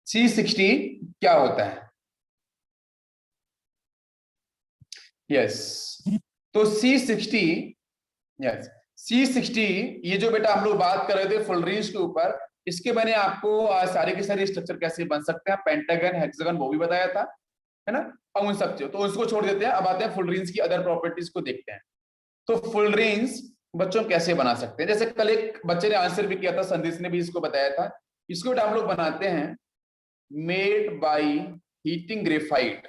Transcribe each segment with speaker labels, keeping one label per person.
Speaker 1: C60 क्या होता है? यस, तो C60, यस, C60 ये जो बेटा हम लोग बात कर रहे थे फुल रेंज के ऊपर, इसके मैंने आपको सारे के सारे स्ट्रक्चर कैसे बन सकते हैं, पेंटागन, हेक्सागन, वो भी बताया था, है ना। अब उन सब तो उसको छोड़ देते हैं, अब आते हैं फुल रेंज की अदर प्रॉपर्टीज को देखते हैं। तो फुल रेंज बच्चों कैसे बना सकते हैं, जैसे कल एक बच्चे ने आंसर भी किया था, संदेश ने भी इसको बताया था। इसको बेटा हम लोग बनाते हैं made by heating graphite,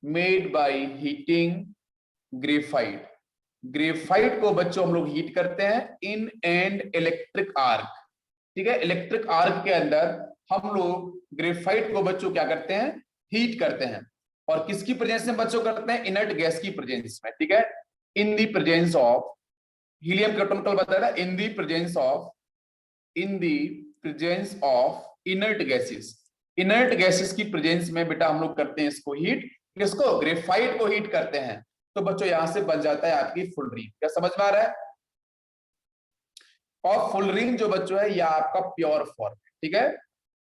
Speaker 1: made by heating graphite. Graphite को बच्चों हम लोग हीट करते हैं इन एंड इलेक्ट्रिक आर्क, ठीक है। इलेक्ट्रिक आर्क के अंदर हम लोग ग्रेफाइट को बच्चों क्या करते हैं, हीट करते हैं। और किसकी प्रेजेंस में बच्चों करते हैं, इनर्ट गैस की प्रेजेंस में, ठीक है। In the presence of helium का टोटल बताया था, in the presence of, in the presence of inert gases, inert gases की प्रेजेंस में बेटा हम लोग करते हैं इसको हीट, किसको, ग्रेफाइट को हीट करते हैं। तो बच्चों यहां से बन जाता है आपकी फुल रिंग, क्या समझ में आ रहा है। और फुल रिंग जो बच्चों है यह आपका प्योर फॉर्म है, ठीक है,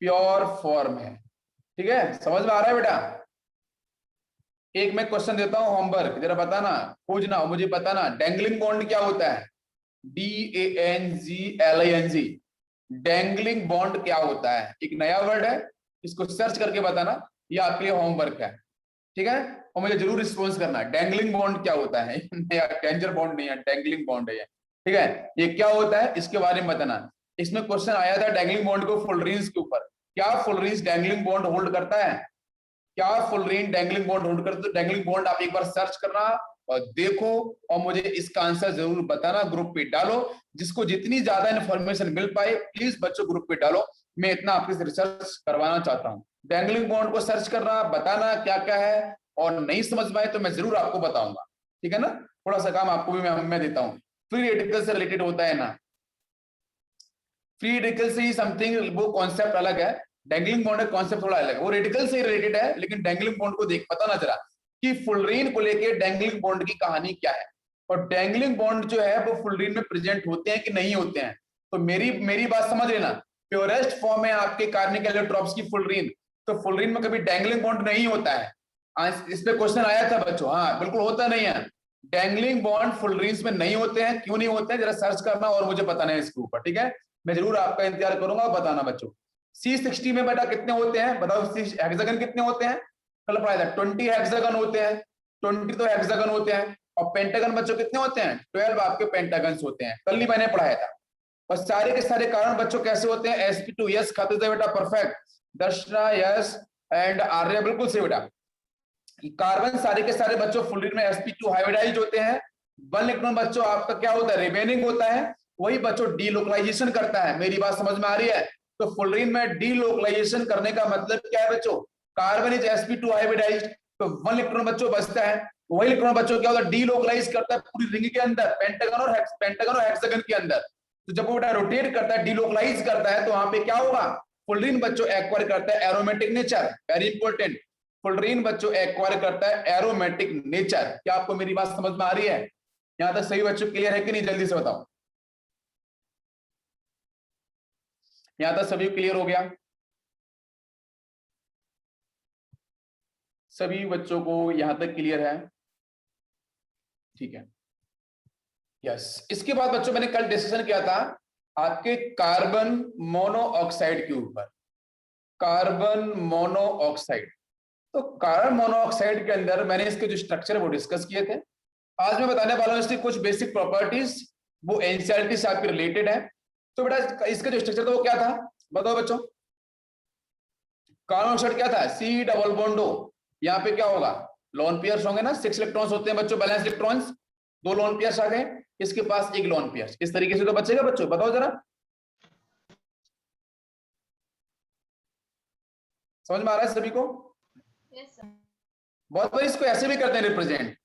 Speaker 1: प्योर फॉर्म है, ठीक है, समझ में आ रहा है बेटा। एक मैं क्वेश्चन देता हूं होमवर्क, जरा बताना, खोजना, मुझे बताना, डेंगलिंग बॉन्ड क्या होता है, DANGLING, डेंगलिंग बॉन्ड क्या होता है, एक नया वर्ड है, इसको सर्च करके बताना, ये आपके लिए होमवर्क है, ठीक है। और मुझे जरूर रिस्पॉन्स करना, डेंगलिंग बॉन्ड क्या होता है, डेंजर बॉन्ड नहीं है, डेंगलिंग बॉन्ड है ये, ठीक है। ये क्या होता है इसके बारे में बताना। इसमें क्वेश्चन आया था डेंगलिंग बॉन्ड को फुल रेंज के ऊपर, क्या full range dangling bond hold करता है, क्या full range dangling bond hold करता है। डेंगलिंग बॉन्ड आप एक बार सर्च करना और देखो, और मुझे इसका आंसर जरूर बताना, ग्रुप पे डालो, जिसको जितनी ज्यादा इन्फॉर्मेशन मिल पाए प्लीज बच्चों ग्रुप पे डालो, मैं इतना आपके रिसर्च करवाना चाहता हूँ। डेंगलिंग बॉन्ड को सर्च करना, बताना क्या क्या है, और नहीं समझ में आए तो मैं जरूर आपको बताऊंगा, ठीक है ना। थोड़ा सा काम आपको भी मैं देता हूँ, फ्री रेडिकल से रिलेटेड होता है ना, फ्री रेडिकल से ही समथिंग, वो कॉन्सेप्ट अलग है, डेंगलिंग बॉन्ड का कॉन्सेप्ट थोड़ा अलग है, वो रेडिकल से रिलेटेड है, लेकिन डेंगलिंग बॉन्ड को देख पता ना जरा कि फुलरीन को लेके डेंगलिंग बॉन्ड की कहानी क्या है, और डेंगलिंग बॉन्ड जो है वो फुलरीन में प्रेजेंट होते हैं कि नहीं होते हैं। तो मेरी मेरी बात समझ लेना, प्योरेस्ट फॉर्म है आपके कार्निक एलोट्रॉप्स की फुलरीन, तो फुलरीन में कभी डेंगलिंग बॉन्ड नहीं होता है। इस पे क्वेश्चन आया था बच्चों, हाँ बिल्कुल होता नहीं है, डेंगलिंग बॉन्ड फुलरीन्स में नहीं होते हैं, क्यों नहीं होते हैं जरा सर्च करना और मुझे बताना है इसके ऊपर, ठीक है। मैं जरूर आपका इंतजार करूंगा, बताना बच्चों। C60 में बेटा कितने होते हैं बताओ, हेक्सागन कितने होते हैं, कल पढ़ाया था 20 हेक्सागन होते हैं, 20 तो हेक्सागन होते हैं। और पेंटागन बच्चों कितने होते हैं, 12 आपके पेंटागन होते हैं, कल ही मैंने पढ़ाया था। और सारे के सारे कारण बच्चों कैसे होते हैं, sp2 यस खाते थे बेटा, परफेक्ट, दर्शना यस, एंड आर्य बिल्कुल से बेटा। कार्बन सारे के सारे बच्चों फुलरीन में sp2 हाइब्रिडाइज होते हैं, 1 इलेक्ट्रॉन बच्चों आपका क्या होता है, रिमेनिंग होता है, वही बच्चों डीलोकलाइजेशन करता है। मेरी बात समझ में आ रही है। तो फुलरीन में डीलोकलाइजेशन करने का मतलब क्या है बच्चों, कार्बन इज sp2 हाइब्रिडाइज्ड, तो 1 इलेक्ट्रॉन बच्चों बचता है, वही इलेक्ट्रॉन बच्चों क्या होता है, डीलोकलाइज करता है पूरी रिंग के अंदर, पेंटागन और हेक्सागन के अंदर। तो जब वो बेटा रोटेट करता है, डीलोकलाइज करता है, तो वहां पे क्या होगा, फुलरीन बच्चों एक्वायर करता है aromatic nature, very important, fullerene बच्चों एक्वायर करता है एरोमेटिक नेचर। क्या आपको मेरी बात समझ में आ रही है, यहां तक सही बच्चों क्लियर है कि नहीं, जल्दी से बताओ, यहां तक सभी क्लियर हो गया, सभी बच्चों को यहां तक क्लियर है, ठीक है, यस। इसके बाद बच्चों मैंने कल डिस्कशन किया था आपके कार्बन मोनोऑक्साइड के ऊपर, कार्बन मोनोऑक्साइड। तो कार्बन मोनोऑक्साइड के अंदर मैंने इसके जो स्ट्रक्चर है वो डिस्कस किए थे। आज मैं बताने वाला हूं इसकी कुछ बेसिक प्रॉपर्टीज, वो एनसीईआरटी से आपके रिलेटेड है। तो बेटा इसका जो स्ट्रक्चर था वो क्या था बताओ बच्चों, कार्बन मोनोऑक्साइड क्या था, सी डबल बॉन्डो, यहाँ पे क्या होगा, लोन पेयर्स होंगे ना, 6 इलेक्ट्रॉन्स होते हैं बच्चों, बैलेंस इलेक्ट्रॉन्स, 2 लोन पेयर्स आ गए, इसके पास 1 लोन पेयर, इस तरीके से तो बचेगा बच्चों, बताओ जरा, समझ में आ रहा है सभी को। yes, बहुत बार इसको ऐसे भी करते हैं represent,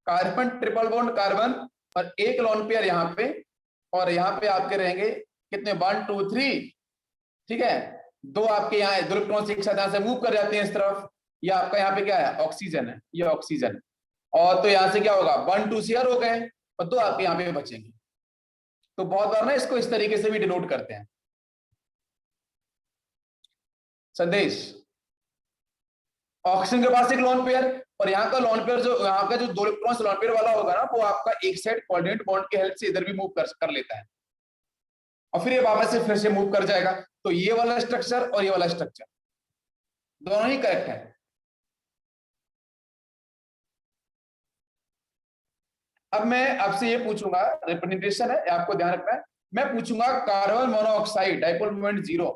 Speaker 1: carbon triple bond carbon और 1 लोन पेयर यहाँ पे, और यहाँ पे आपके रहेंगे कितने, 1 2 3, ठीक है, 2 आपके यहाँ दो इलेक्ट्रॉन एक साथ यहाँ से मूव कर जाते हैं इस तरफ, ये आपका यहाँ पे क्या है, ऑक्सीजन है, ये ऑक्सीजन, और तो यहाँ से क्या होगा 1 2 शेयर हो गए, और 2 आपके यहाँ पे बचेंगे। तो बहुत बार ना इसको इस तरीके से भी डिनोट करते हैं, संदेश, ऑक्सीजन के पास एक लोन पेयर, और यहाँ का लोन पेयर जो यहाँ का जो 2 इलेक्ट्रॉन्स लोन पेयर वाला होगा ना, वो आपका एक साइड कोऑर्डिनेट बॉन्ड की हेल्प से इधर भी मूव कर लेता है, और फिर ये वापस से फिर से मूव कर जाएगा। तो ये वाला स्ट्रक्चर और ये वाला स्ट्रक्चर दोनों ही करेक्ट है। अब मैं आपसे ये पूछूंगा, रिप्रेजेंटेशन है आपको ध्यान रखना है, मैं पूछूंगा कार्बन मोनोऑक्साइड डाइपोल मोमेंट 0,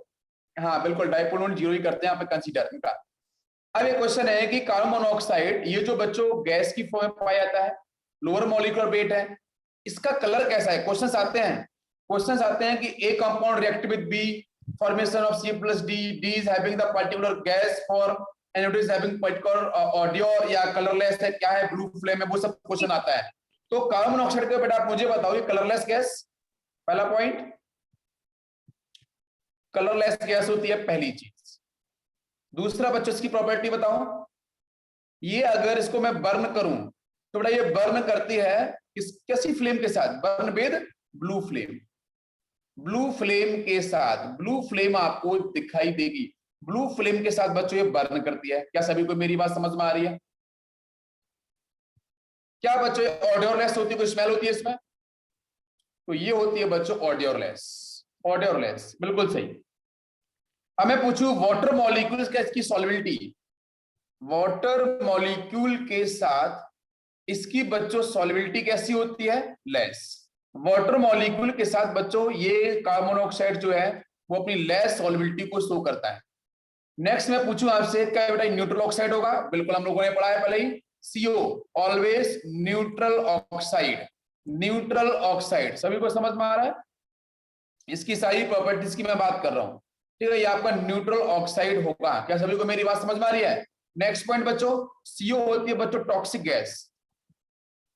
Speaker 1: हाँ बिल्कुल डाइपोल मोमेंट 0 ही करते हैं यहाँ पे कंसीडर इनका। अब ये क्वेश्चन है कि कार्बन मोनोऑक्साइड ये जो बच्चों गैस की फॉर्म में पाया जाता है, लोअर मॉलिक्यूलर वेट है, इसका कलर कैसा है? क्वेश्चंस आते हैं कि A compound react with B, formation of C+D, D is having the particular gas for and it is having particular audio, या कलरलेस है, क्या है, ब्लू फ्लेम है, वो सब क्वेश्चन आता है। तो कार्बन मोनोऑक्साइड के बेटा आप मुझे बताओ ये कलरलेस गैस, पहला पॉइंट, कलरलेस गैस होती है पहली चीज। दूसरा बच्चों इसकी प्रॉपर्टी बताओ, ये अगर इसको मैं बर्न करूं तो बेटा ये बर्न करती है कैसी फ्लेम के साथ? Burn with blue flame, blue flame के साथ, ब्लू फ्लेम आपको दिखाई देगी, ब्लू फ्लेम के साथ बच्चों ये बर्न करती है। क्या सभी को मेरी बात समझ में आ रही है? क्या बच्चों ऑडियोलेस होती है, कोई स्मेल होती है इसमें? तो ये होती है बच्चों ऑडियोलेस, ऑडियोलेस बिल्कुल सही। अब मैं पूछूं वाटर मॉलिक्यूल्स का इसकी सॉल्युबिलिटी, वाटर मॉलिक्यूल के साथ इसकी बच्चों सॉल्युबिलिटी कैसी होती है? लेस। वाटर मॉलिक्यूल के साथ बच्चों ये कार्बन मोनोऑक्साइड जो है वो अपनी लेस सॉल्युबिलिटी को शो करता है। नेक्स्ट मैं पूछूं आपसे, क्या बेटा न्यूट्रल ऑक्साइड होगा? बिल्कुल हम लोगों ने पढ़ा है पहले ही, CO always neutral oxide, neutral oxide सभी को समझ में आ रहा है? इसकी सारी प्रॉपर्टीज की मैं बात कर रहा हूं, ठीक है, ये आपका न्यूट्रल ऑक्साइड होगा। क्या सभी को मेरी बात समझ में आ रही है? नेक्स्ट पॉइंट बच्चों, CO होती है बच्चों टॉक्सिक गैस,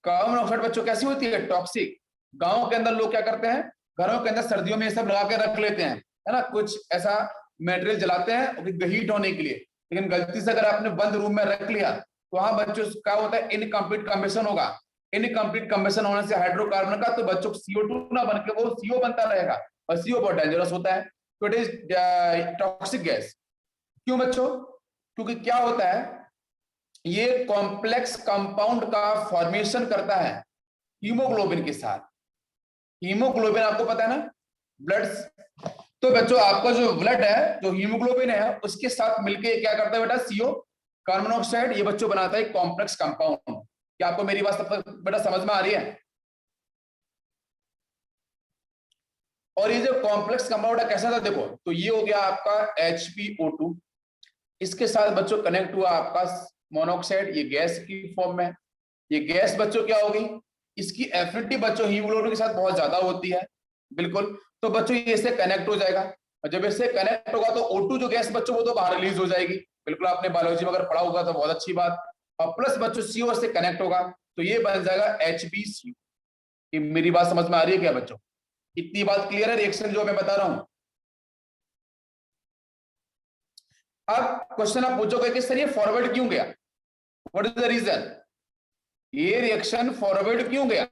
Speaker 1: कार्बन मोनोऑक्साइड बच्चों कैसी होती है? टॉक्सिक। गांव के अंदर लोग क्या करते हैं, घरों के अंदर सर्दियों में ये सब लगा के रख लेते हैं, है ना, कुछ ऐसा मटेरियल जलाते हैं हीट होने के लिए, लेकिन गलती से अगर आपने बंद रूम में रख लिया तो वहां बच्चों क्या होता है, इनकम्प्लीट कंबशन होगा, इनकम्प्लीट कंबशन होने से हाइड्रोकार्बन का तो बच्चों CO2 ना बन के वो CO बनता रहेगा, और CO बहुत डेंजरस होता है, तो इट इज टॉक्सिक गैस। क्यों बच्चों? क्योंकि क्या होता है, ये कॉम्प्लेक्स कंपाउंड का फॉर्मेशन करता है हीमोग्लोबिन के साथ। हीमोग्लोबिन आपको पता है ना, ब्लड, तो बच्चों आपका जो ब्लड है, जो हीमोग्लोबिन है, उसके साथ मिलके क्या करता है बेटा? CO कार्बन मोनोऑक्साइड ये बच्चों बनाता है कॉम्प्लेक्स कंपाउंड। क्या आपको मेरी बात बेटा समझ में आ रही है? और ये जो कॉम्प्लेक्स कंपाउंड है कैसा था देखो, तो ये हो गया आपका HbO2, इसके साथ बच्चों कनेक्ट हुआ आपका मोनोऑक्साइड, ये गैस की फॉर्म में। ये गैस बच्चों क्या होगी, इसकी एफिनिटी बच्चों हीमोग्लोबिन के साथ बहुत ज्यादा होती है, बिल्कुल, तो बच्चों ये इससे कनेक्ट हो जाएगा, और जब इससे कनेक्ट होगा तो O2 जो गैस बच्चों वो तो बाहर रिलीज हो जाएगी, बिल्कुल आपने बायोलॉजी में अगर पढ़ा होगा तो बहुत अच्छी बात, और प्लस बच्चों CO से कनेक्ट होगा तो ये बन जाएगा HbCO। ये मेरी बात समझ में आ रही है क्या बच्चों? इतनी बात क्लियर है? रिएक्शन जो मैं बता रहा हूं। अब क्वेश्चन आप पूछोगे कि सर ये फॉरवर्ड क्यों गया, व्हाट इज द रीजन, ये रिएक्शन फॉरवर्ड क्यों गया?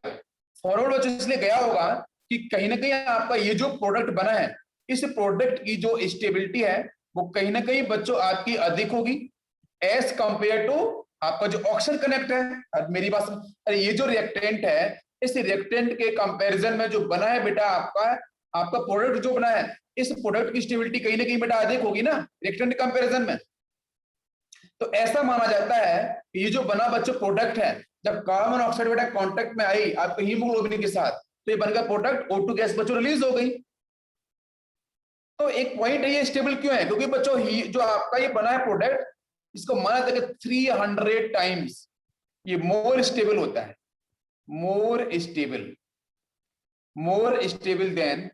Speaker 1: फॉरवर्ड बच्चों इसलिए गया होगा कि कहीं ना कहीं आपका ये जो प्रोडक्ट बना है, इस प्रोडक्ट की जो स्टेबिलिटी है वो कहीं ना कहीं बच्चों आपकी अधिक होगी एज कंपेयर टू आपका जो ऑक्सीजन कनेक्ट है। अब मेरी बात समझ, अरे ये जो रिएक्टेंट है, इस रिएक्टेंट के कंपैरिजन में जो बना है बेटा आपका प्रोडक्ट जो बना है, इस प्रोडक्ट की स्टेबिलिटी कहीं ना कहीं बेटा अधिक होगी ना रिएक्टेंट कंपैरिजन में। तो ऐसा माना जाता है कि ये जो बना बच्चों प्रोडक्ट है, जब कार्बन मोनोऑक्साइड बेटा कांटेक्ट में आई आपके हीमोग्लोबिन के साथ, तो ये बनकर प्रोडक्ट O2 गैस बच्चों रिलीज हो गई। तो एक पॉइंट है ये स्टेबल क्यों है, क्योंकि बच्चों जो आपका ये बना है प्रोडक्ट, इसको माना जाता है कि 300 टाइम्स ये मोर स्टेबल होता है, मोर स्टेबल देन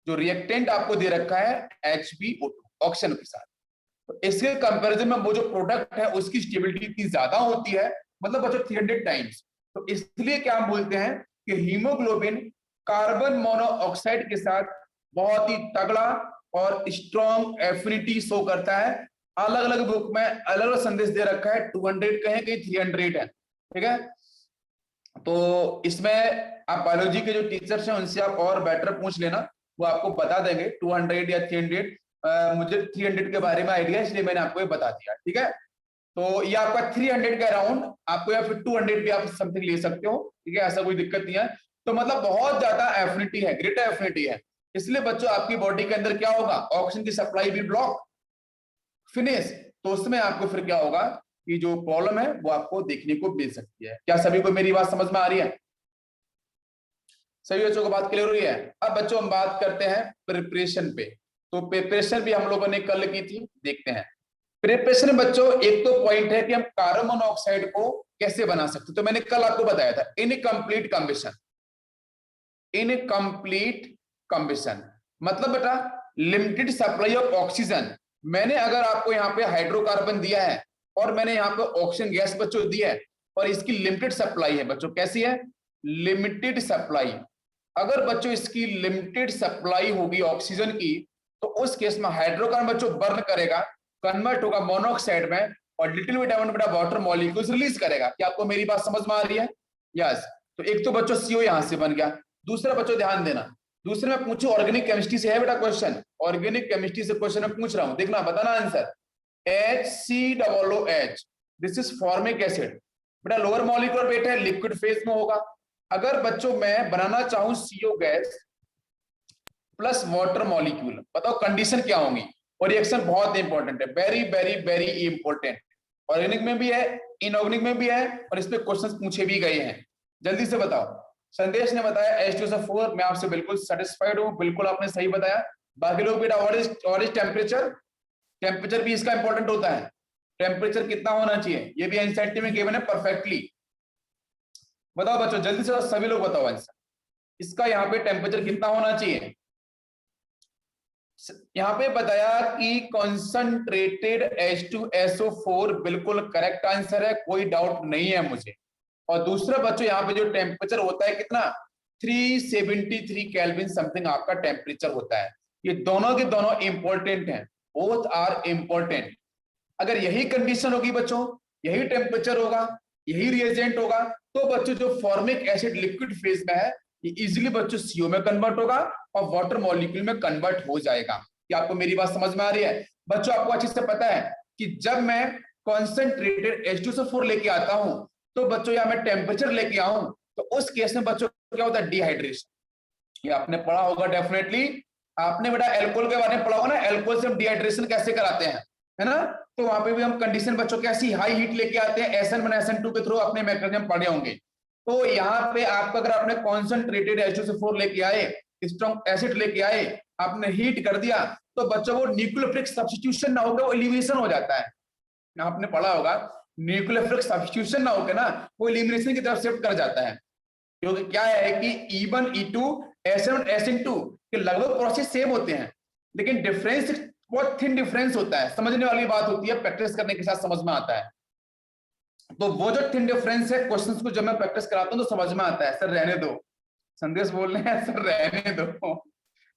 Speaker 1: जो रिएक्टेंट आपको दे रखा है HbO2 ऑक्सीजन के साथ। तो इसके कंपैरिजन में वो जो प्रोडक्ट है उसकी स्टेबिलिटी इतनी ज्यादा होती है, मतलब बच्चों 300 टाइम्स। तो इसलिए क्या हम बोलते हैं कि हीमोग्लोबिन कार्बन मोनोऑक्साइड के साथ बहुत ही तगड़ा और स्ट्रॉन्ग एफिनिटी शो करता है। अलग अलग बुक में अलग अलग संदेश दे रखा है, 200 कहें कि 300 है, ठीक है। तो इसमें आप बायोलॉजी के जो टीचर्स हैं उनसे आप और बेटर पूछ लेना, वो आपको बता देंगे 200 या 300 मुझे 300 के बारे में आइडिया, इसलिए मैंने आपको ये बता दिया, ठीक है। तो ये आपका 300 के अराउंड आपको, या फिर 200 भी आप समथिंग ले सकते हो, ठीक है, ऐसा कोई दिक्कत नहीं है। तो मतलब बहुत ज्यादा एफिनिटी है, ग्रेटर एफिनिटी है, इसलिए बच्चों आपकी बॉडी के अंदर क्या होगा, ऑक्सीजन की सप्लाई भी ब्लॉक, फिनिश। तो उसमें आपको फिर क्या होगा कि जो प्रॉब्लम है वो आपको देखने को मिल सकती है। क्या सभी को मेरी बात समझ में आ रही है? सभी बच्चों को बात क्लियर हो रही है? अब बच्चों हम बात करते हैं प्रिपरेशन पे। तो प्रिपरेशन भी हम लोगों ने कल की थी, देखते हैं प्रिपरेशन में बच्चों। एक तो पॉइंट है कि हम कार्बन मोनोऑक्साइड को कैसे बना सकते, तो मैंने कल आपको बताया था इनकम्प्लीट कंबशन। इनकम्प्लीट कंबशन मतलब बेटा लिमिटेड सप्लाई ऑफ ऑक्सीजन। मैंने अगर आपको यहाँ पे हाइड्रोकार्बन दिया है और मैंने यहाँ पे ऑक्सीजन गैस बच्चों दी है, और इसकी लिमिटेड सप्लाई है बच्चों, कैसी है, लिमिटेड सप्लाई। अगर बच्चों इसकी लिमिटेड सप्लाई होगी ऑक्सीजन की, तो उस केस में हाइड्रोकार्बन बच्चों बर्न करेगा, कन्वर्ट होगा मोनोऑक्साइड में, और लिटिल बिट अमाउंट बेटा वाटर मॉलिक्यूल्स रिलीज करेगा। क्या आपको मेरी बात समझ में आ रही है? यस। तो एक तो बच्चों सीओ यहां से बन गया। दूसरा बच्चों ध्यान देना, दूसरे में पूछू ऑर्गेनिक केमिस्ट्री से है बेटा क्वेश्चन, ऑर्गेनिक केमिस्ट्री से क्वेश्चन मैं पूछ रहा हूं, देखना बताना answer. HCOOH, this is formic acid बेटा, लोअर मॉलिक्यूलर वेट है, लिक्विड फेज में होगा। अगर बच्चों मैं बनाना चाहूं CO gas plus water molecule, बताओ कंडीशन क्या होंगी? और रिएक्शन बहुत इंपॉर्टेंट है, very very very important. Organic में भी है, इनऑर्गेनिक में भी है, और इसमें क्वेश्चंस पूछे भी गए हैं। जल्दी से बताओ। संदेश ने बताया H2SO4, मैं आपसे बिल्कुल सेटिस्फाइड हूं, बिल्कुल आपने सही बताया। बाकी लोग बेटा व्हाट इज टेम्परेचर, टेम्परेचर भी इसका इंपॉर्टेंट होता है। टेम्परेचर कितना होना चाहिए, ये भी एनसीईआरटी में गिवन है परफेक्टली। बताओ बच्चों जल्दी से, सभी लोग बताओ आंसर, इसका यहाँ पे टेम्परेचर कितना होना चाहिए? यहाँ पे बताया कि कॉन्सेंट्रेटेड H2SO4 बिल्कुल करेक्ट आंसर है, कोई डाउट नहीं है मुझे। और दूसरा बच्चों यहाँ पे जो टेम्परेचर होता है कितना, 373 केल्विन समथिंग आपका टेम्परेचर होता है। ये दोनों के दोनों इंपॉर्टेंट हैं, बोथ आर इंपॉर्टेंट। अगर यही कंडीशन होगी बच्चों, यही टेम्परेचर होगा, यही रिएजेंट होगा, तो बच्चों जो फॉर्मिक एसिड लिक्विड फेज में है, ये इजीली बच्चों CO में कन्वर्ट होगा और वाटर मॉलिक्यूल में कन्वर्ट हो जाएगा। क्या आपको मेरी बात समझ में आ रही है? बच्चों आपको अच्छे से पता है कि जब मैं कॉन्सेंट्रेटेड H2SO4 लेके आता हूं, तो बच्चों या मैं टेम्परेचर लेके आऊं, तो उस केस में बच्चों क्या होता है, डिहाइड्रेशन। ये आपने पढ़ा होगा डेफिनेटली, आपने बेटा एल्कोहल के बारे में पढ़ा होगा ना, एल्कोहल से हम डिहाइड्रेशन कैसे कराते हैं, है ना। तो वहां पे भी हम कंडीशन बच्चों कैसी, हाई हीट लेके आते हैं, SN1 SN2 के थ्रू अपने मैकेनिज्म पढ़े होंगे। तो यहाँ पे आपका अगर आपने कॉन्सेंट्रेटेड H2SO4 लेके आए, स्ट्रॉन्ग एसिड लेके आए, आपने हीट कर दिया, तो बच्चों वो न्यूक्लियोफिलिक सब्स्टिट्यूशन ना होकर वो एलिमिनेशन हो जाता है। आपने पढ़ा होगा न्यूक्लियोफिलिक सब्स्टिट्यूशन ना होकर ना वो एलिमिनेशन की तरफ शिफ्ट कर जाता है। क्योंकि क्या है कि E1 E2 SN1 SN2 के लगभग प्रोसेस सेम होते हैं, लेकिन डिफरेंस बहुत थिन डिफरेंस होता है, समझने वाली बात होती है, प्रैक्टिस करने के साथ समझ में आता है। तो वो जो थिन डिफरेंस है, क्वेश्चंस को जब मैं प्रैक्टिस कराता हूं तो समझ में आता है। सर रहने दो, संदेश बोल रहे हैं सर रहने दो,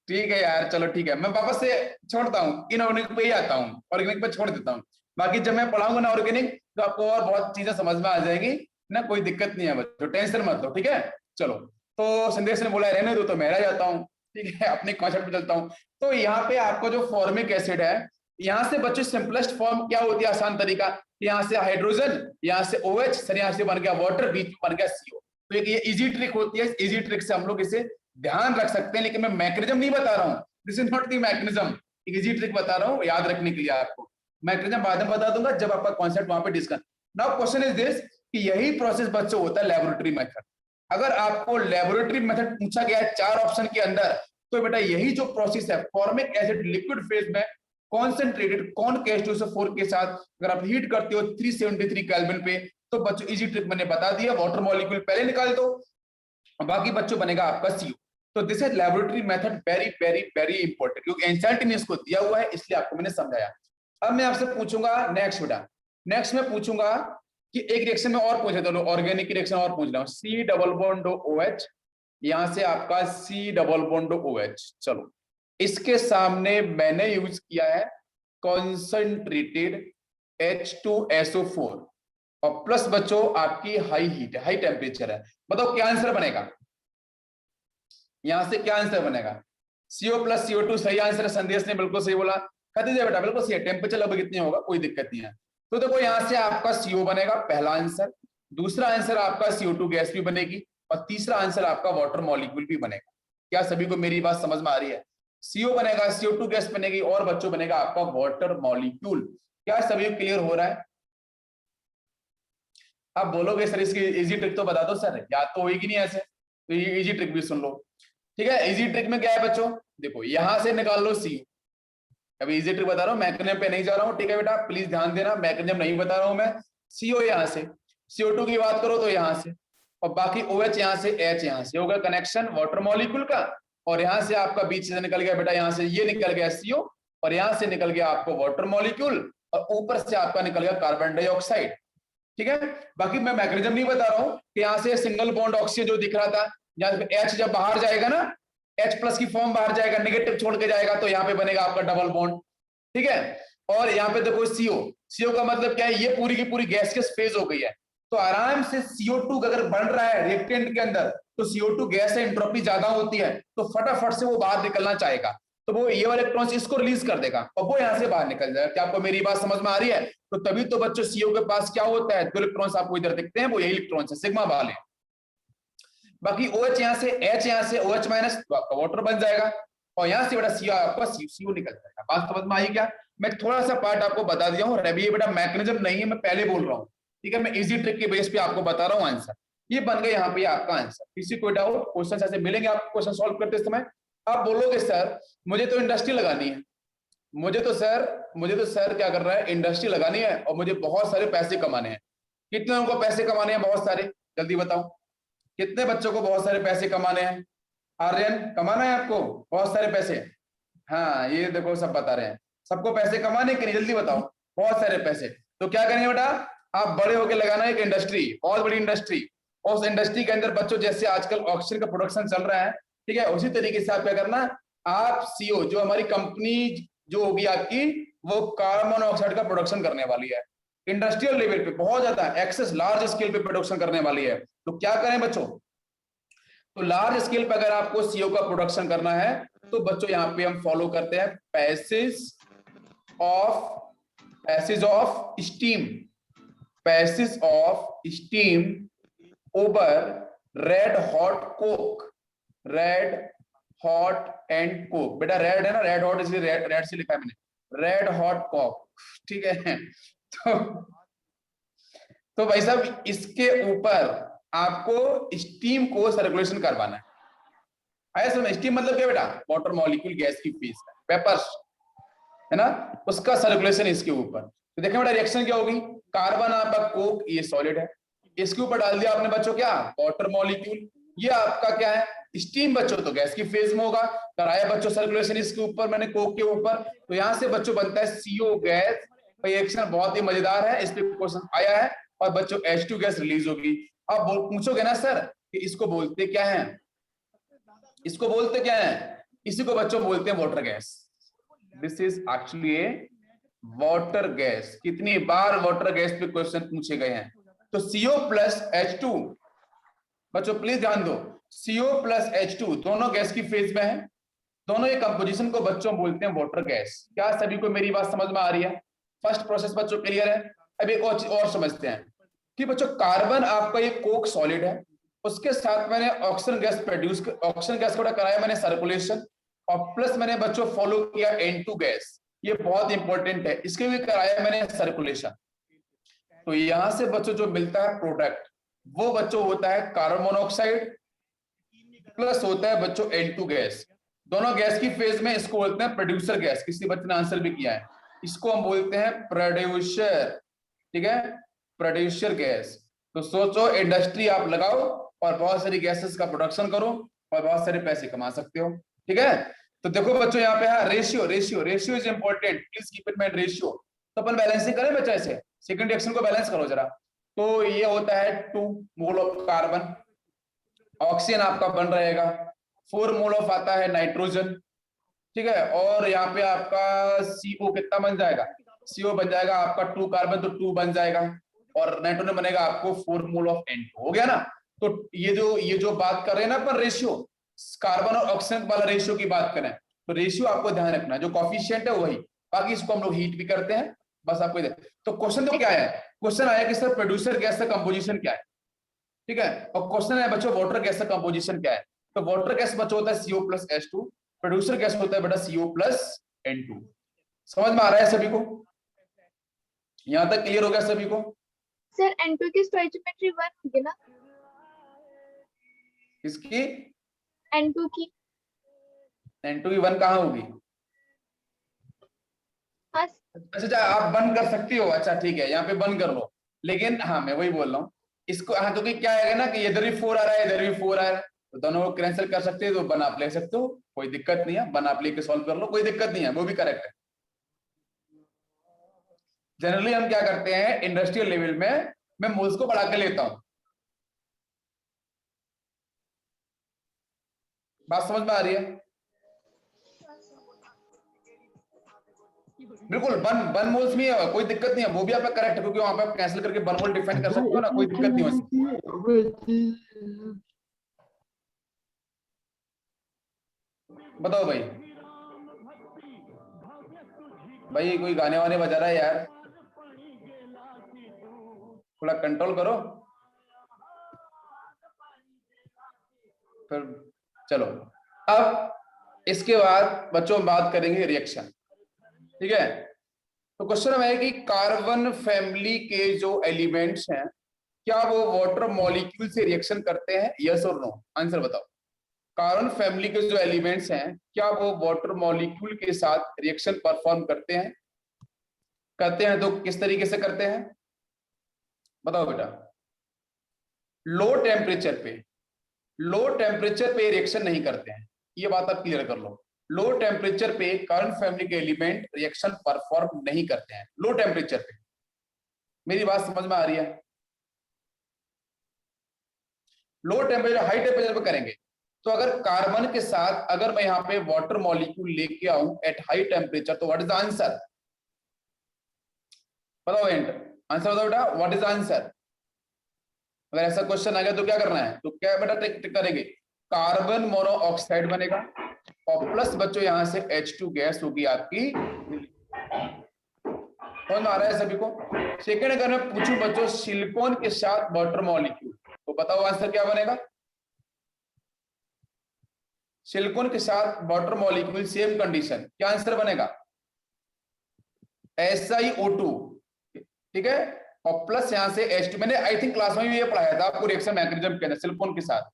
Speaker 1: ठीक है यार चलो ठीक है, मैं वापस से छोड़ता हूँ, इनऑर्गेनिक पे ही आता हूँ, ऑर्गेनिक पे छोड़ देता हूँ। बाकी जब मैं पढ़ाऊंगा ना ऑर्गेनिक, तो आपको और बहुत चीजें समझ में आ जाएगी ना, कोई दिक्कत नहीं है बच्चों, टेंशन मत लो, ठीक है। चलो, तो संदेश ने बोला रहने दो, तो मैं रह जाता हूँ, ठीक है, अपने कॉन्सेप्ट पे चलता हूँ। तो यहाँ पे आपको जो फॉर्मिक एसिड है, यहाँ से बच्चों सिंपलेस्ट फॉर्म क्या होती है, आसान तरीका, यहाँ से हाइड्रोजन, यहाँ से OH, सर यहाँ से बन गया वाटर, बीच में बन गया CO। तो ये इजी ट्रिक होती है, इजी ट्रिक से हम लोग इसे ध्यान रख सकते हैं, लेकिन मैं मैकेनिज्म नहीं बता रहा हूँ, this is not the mechanism, easy trick बता रहा हूँ याद रखने के लिए आपको। मैकेनिज्म बाद में बता दूंगा जब आपका कॉन्सेप्ट वहां पे discuss. Now question is this कि यही प्रोसेस बच्चों होता है लेबोरेटरी मेथड। अगर आपको लेबोरेटरी मेथड पूछा गया है 4 ऑप्शन के अंदर, तो बेटा यही जो प्रोसेस है, फॉर्मिक एसिड लिक्विड फेज में कॉन्सेंट्रेटेड कॉन H2SO4 के साथ अगर आप हीट करते हो 373 केल्विन पे, तो बच्चों इजी ट्रिक मैंने बता दिया, वाटर मॉलिक्यूल पहले निकाल दो, बाकी बच्चों बनेगा आपका CO। तो this is laboratory method, very very very important, क्योंकि एनसीईआरटी ने इसको दिया हुआ है, इसलिए आपको मैंने समझाया। अब मैं आपसे पूछूंगा नेक्स्ट बेटा, नेक्स्ट मैं पूछूंगा कि एक रिएक्शन में और पूछ रहा हूँ, ऑर्गेनिक की रिएक्शन और पूछ रहा हूँ, C डबल बॉन्ड OH, यहां से आपका C डबल बॉन्ड OH। चलो, इसके सामने मैंने यूज किया है कॉन्सेंट्रेटेड H2SO4 और प्लस बच्चों आपकी हाई हीट है, हाई टेम्परेचर है। बताओ क्या आंसर बनेगा, यहां से क्या आंसर बनेगा? CO प्लस CO2 सही आंसर है। संदेश ने बिल्कुल सही बोला। खतीजा बेटा बिल्कुल सही है। टेम्परेचर लगभग कितनी होगा, कोई दिक्कत नहीं है। तो देखो यहाँ से आपका CO बनेगा पहला आंसर, दूसरा आंसर आपका CO2 गैस भी बनेगी, और तीसरा आंसर आपका वाटर मॉलिक्यूल भी बनेगा। क्या सभी को मेरी बात समझ में आ रही है? CO बनेगा, CO2 गैस बनेगी, और बच्चों बनेगा आपका वाटर मॉलिक्यूल। क्या सभी को क्लियर हो रहा है? आप बोलोगे सर इसकी इजी ट्रिक तो बता दो सर, याद तो होगी नहीं ऐसे, तो ये इजी ट्रिक भी सुन लो। ठीक है, इजी ट्रिक में क्या है बच्चों, देखो यहां से निकाल लो CO। अभी इजी ट्रिक बता रहा हूँ, मैकेनिज्म पे नहीं जा रहा हूँ। ठीक है बेटा, प्लीज ध्यान देना, मैकेनिज्म नहीं बता रहा हूँ मैं। CO यहाँ से, CO2 की बात करो तो यहाँ से, और बाकी OH यहाँ से, H यहाँ से, हो गया कनेक्शन वाटर मॉलिक्यूल का। और यहाँ से आपका बीच से निकल गया बेटा, यहाँ से ये निकल गया CO, और यहाँ से निकल गया आपको वाटर मॉलिक्यूल, और ऊपर से आपका निकल गया कार्बन डाइऑक्साइड। ठीक है, बाकी मैं मैकेनिज्म नहीं बता रहा हूँ कि यहाँ से सिंगल बॉन्ड ऑक्सीजन जो दिख रहा था, यहाँ H जब बाहर जाएगा ना, H प्लस की फॉर्म बाहर जाएगा, नेगेटिव छोड़ के जाएगा, तो यहाँ पे बनेगा आपका डबल बॉन्ड। ठीक है, और यहाँ पे देखो CO का मतलब क्या है, ये पूरी की पूरी गैसियस फेज हो गई है। तो आराम से CO2 अगर बन रहा है रिएक्टेंट के अंदर, तो CO2 गैस है, एंट्रोपी ज्यादा होती है, तो फटाफट से वो बाहर निकलना चाहेगा, तो वो ये वाले इलेक्ट्रॉन्स इसको रिलीज कर देगा, और वो यहाँ से बाहर निकल जाएगा। क्या आपको मेरी बात समझ में आ रही है? तो तभी तो बच्चों CO के पास क्या होता है, 2 इलेक्ट्रॉन्स आपको इधर दिखते हैं, वो यही इलेक्ट्रॉन्स है, सिग्मा वाले। बाकी OH यहाँ से, H यहाँ से, OH माइनस, तो आपका वाटर बन जाएगा, और यहाँ से बेटा CO आपका CO निकल जाएगा। बात समझ में आई क्या? मैं थोड़ा सा पार्ट आपको बता दिया हूँ, रवि ये बेटा मैकेनिज्म नहीं है, मैं पहले बोल रहा हूँ। ठीक है, मैं इजी ट्रिक के बेस पे आपको बता रहा हूँ आंसर। ये बन गया यहाँ पे आपका आंसर। किसी कोई डाउट? क्वेश्चन ऐसे मिलेंगे आपको क्वेश्चन सॉल्व करते समय, आप बोलोगे सर मुझे तो इंडस्ट्री लगानी है, मुझे तो सर क्या कर रहा है, इंडस्ट्री लगानी है, और मुझे बहुत सारे पैसे कमाने हैं। कितने लोगों को पैसे कमाने हैं बहुत सारे, जल्दी बताओ, कितने बच्चों को बहुत सारे पैसे कमाने हैं? आर्यन, कमाना है आपको बहुत सारे पैसे? हाँ, ये देखो सब बता रहे हैं, सबको पैसे कमाने के लिए, जल्दी बताओ, बहुत सारे पैसे। तो क्या करेंगे बेटा, आप बड़े होकर लगाना एक इंडस्ट्री, बहुत बड़ी इंडस्ट्री, और उस इंडस्ट्री के अंदर बच्चों जैसे आजकल ऑक्सीजन का प्रोडक्शन चल रहा है, ठीक है, उसी तरीके से आप क्या करना, आप CO जो हमारी कंपनी जो होगी आपकी, वो कार्बन मोनोऑक्साइड का प्रोडक्शन करने वाली है, इंडस्ट्रियल लेवल पे बहुत ज्यादा एक्सेस लार्ज स्केल पे प्रोडक्शन करने वाली है। तो क्या करें बच्चों, तो लार्ज स्केल पे अगर आपको CO का प्रोडक्शन करना है, तो बच्चों यहाँ पे हम फॉलो करते हैं passage of steam, passage of steam over red hot Coke, red hot and Coke. बेटा रेड है ना, रेड हॉट इसलिए रेड से लिखा है मैंने, रेड हॉट कोक। ठीक है, तो भाई साहब इसके ऊपर आपको स्टीम को सर्कुलेशन करवाना है। आया समझ? स्टीम मतलब क्या बेटा, वाटर मॉलिक्यूल गैस की फेज है, वेपर्स है ना, उसका सर्कुलेशन इसके ऊपर। तो देखें बेटा रिएक्शन क्या होगी, कार्बन आपका कोक, ये सॉलिड है, इसके ऊपर डाल दिया आपने बच्चों क्या, वाटर मॉलिक्यूल, ये आपका क्या है, स्टीम बच्चों, तो गैस की फेज में होगा, कराया बच्चों सर्कुलेशन इसके ऊपर मैंने कोक के ऊपर, तो यहाँ से बच्चों बनता है CO गैस। रिएक्शन बहुत ही मजेदार है, इस पे क्वेश्चन आया है, और बच्चों H2 गैस रिलीज होगी। अब पूछोगे ना सर कि इसको बोलते क्या है, इसको बोलते क्या है, इसी को बच्चों बोलते हैं water gas. This is actually A water gas. कितनी बार वाटर गैस पे क्वेश्चन पूछे गए हैं। तो CO प्लस H2, बच्चों प्लीज ध्यान दो, CO प्लस H2 दोनों गैस की फेज में है, दोनों ये कंपोजिशन को बच्चों बोलते हैं वाटर गैस। क्या सभी को मेरी बात समझ में आ रही है? फर्स्ट प्रोसेस बच्चों क्लियर है? अब एक और समझते हैं कि बच्चों कार्बन आपका ये कोक सॉलिड है, उसके साथ मैंने ऑक्सीजन गैस को कराया मैंने सर्कुलेशन, और प्लस मैंने बच्चों फॉलो किया N2 गैस, ये बहुत इंपॉर्टेंट है, इसके भी कराया मैंने सर्कुलेशन। तो यहां से बच्चों जो मिलता है प्रोडक्ट, वो बच्चों होता है कार्बन मोनोऑक्साइड, प्लस होता है बच्चों N2 गैस। दोनों गैस की फेज में, इसको बोलते हैं प्रोड्यूसर गैस, किसी बच्चे ने आंसर भी किया है, इसको हम बोलते हैं प्रोड्यूसर। ठीक है, प्रोड्यूसर गैस। तो सोचो इंडस्ट्री आप लगाओ और बहुत सारी गैसेस का प्रोडक्शन करो और बहुत सारे पैसे कमा सकते हो। ठीक है, तो देखो बच्चों यहाँ पे है ratio is important, please keep in mind ratio. तो अपन बैलेंसिंग करें बच्चा, ऐसे सेकंड रिएक्शन को बैलेंस करो जरा। तो ये होता है 2 मोल ऑफ कार्बन, ऑक्सीजन आपका बन रहेगा, 4 मोल ऑफ आता है नाइट्रोजन। ठीक है, और यहाँ पे आपका CO कितना बन जाएगा, CO बन जाएगा आपका 2 कार्बन, तो 2 बन जाएगा, और नाइट्रोजन बनेगा आपको 4 मोल ऑफ N2। हो गया ना? तो ये जो बात कर रहे हैं ना अपन रेशियो, कार्बन और ऑक्सीजन वाला रेशियो की बात करें, तो रेशियो आपको ध्यान रखना, जो कॉफिशिएंट है वही, बाकी इसको हम लोग हीट भी करते हैं, बस आपको तो क्वेश्चन तो क्या है, क्वेश्चन आया कि सर प्रोड्यूसर गैस का कंपोजिशन क्या है, ठीक है, और क्वेश्चन है बच्चों वाटर गैस का कंपोजिशन क्या है। तो वाटर गैस बच्चों होता है CO plus H2, producer gas होता है बेटा CO प्लस N2। समझ में आ रहा है सभी को, यहां तक क्लियर हो गया सभी को?
Speaker 2: सर N2 की स्टोइचियोमेट्री 1 होगी ना?
Speaker 1: इसकी
Speaker 2: N2 की
Speaker 1: N2 की 1 कहाँ होगी?
Speaker 2: हाँ
Speaker 1: अच्छा आप बंद कर सकती हो, अच्छा ठीक है, यहाँ पे बंद कर लो, लेकिन हाँ मैं वही बोल रहा हूँ इसको, हाँ क्योंकि क्या है ना कि इधर भी 4 आ रहा है, इधर भी 4 आ रहा है, तो दोनों को कैंसिल कर सकते हैं, तो वन आप ले सकते हो, कोई दिक्कत नहीं है, वन आप लेके सॉल्व कर लो, कोई दिक्कत नहीं है, वो भी करेक्ट है। जनरली हम क्या करते हैं इंडस्ट्रियल लेवल में, मैं मोल्स को बढ़ा के लेता हूं, बात समझ में आ रही है? बिल्कुल वन मोल्स में है, कोई दिक्कत नहीं है, वो भी आपका करेक्ट है, क्योंकि वहां पे आप कैंसिल करके वन मोल डिफाइन कर सकते हो ना, कोई दिक्कत नहीं है। बताओ भाई, भाई कोई गाने वाने बजा रहा है यार, थोड़ा कंट्रोल करो। फिर चलो, अब इसके बाद बच्चों बात करेंगे रिएक्शन, ठीक है। तो क्वेश्चन है कि कार्बन फैमिली के जो एलिमेंट्स हैं क्या वो वाटर मॉलिक्यूल से रिएक्शन करते हैं, यस और नो, आंसर बताओ। कार्बन फैमिली के जो एलिमेंट्स हैं क्या वो वाटर मॉलिक्यूल के साथ रिएक्शन परफॉर्म करते हैं? करते हैं तो किस तरीके से करते हैं बताओ बेटा। लो टेम्परेचर पे रिएक्शन नहीं करते हैं, ये बात आप क्लियर कर लो। लो टेम्परेचर पे कार्बन फैमिली के एलिमेंट रिएक्शन परफॉर्म नहीं करते हैं, लो टेम्परेचर पे। मेरी बात समझ में आ रही है? लो टेम्परेचर, हाई टेम्परेचर पे करेंगे। तो अगर कार्बन के साथ अगर मैं यहाँ पे वाटर मॉलिक्यूल लेके आऊं एट हाई टेम्परेचर, तो व्हाट इज द आंसर? बताओ आंसर बताओ बेटा, व्हाट इज द आंसर? अगर ऐसा क्वेश्चन आ गया तो क्या करना है, तो क्या बेटा टिक करेंगे, कार्बन मोनोऑक्साइड बनेगा और प्लस बच्चों यहां से H2 गैस होगी आपकी। समझ आ रहा है सभी को? सेकंड अगर मैं पूछूं बच्चों सिलिकॉन के साथ वाटर मॉलिक्यूल, तो बताओ आंसर क्या बनेगा? सिलिकॉन के साथ वाटर मॉलिक्यूल सेम कंडीशन, क्या आंसर बनेगा? SiO2, ठीक है, और प्लस यहां से H2। मैंने आई थिंक क्लास में भी ये पढ़ाया था आपको रिएक्शन मैकेनिज्म के अंदर, सिलिकॉन के साथ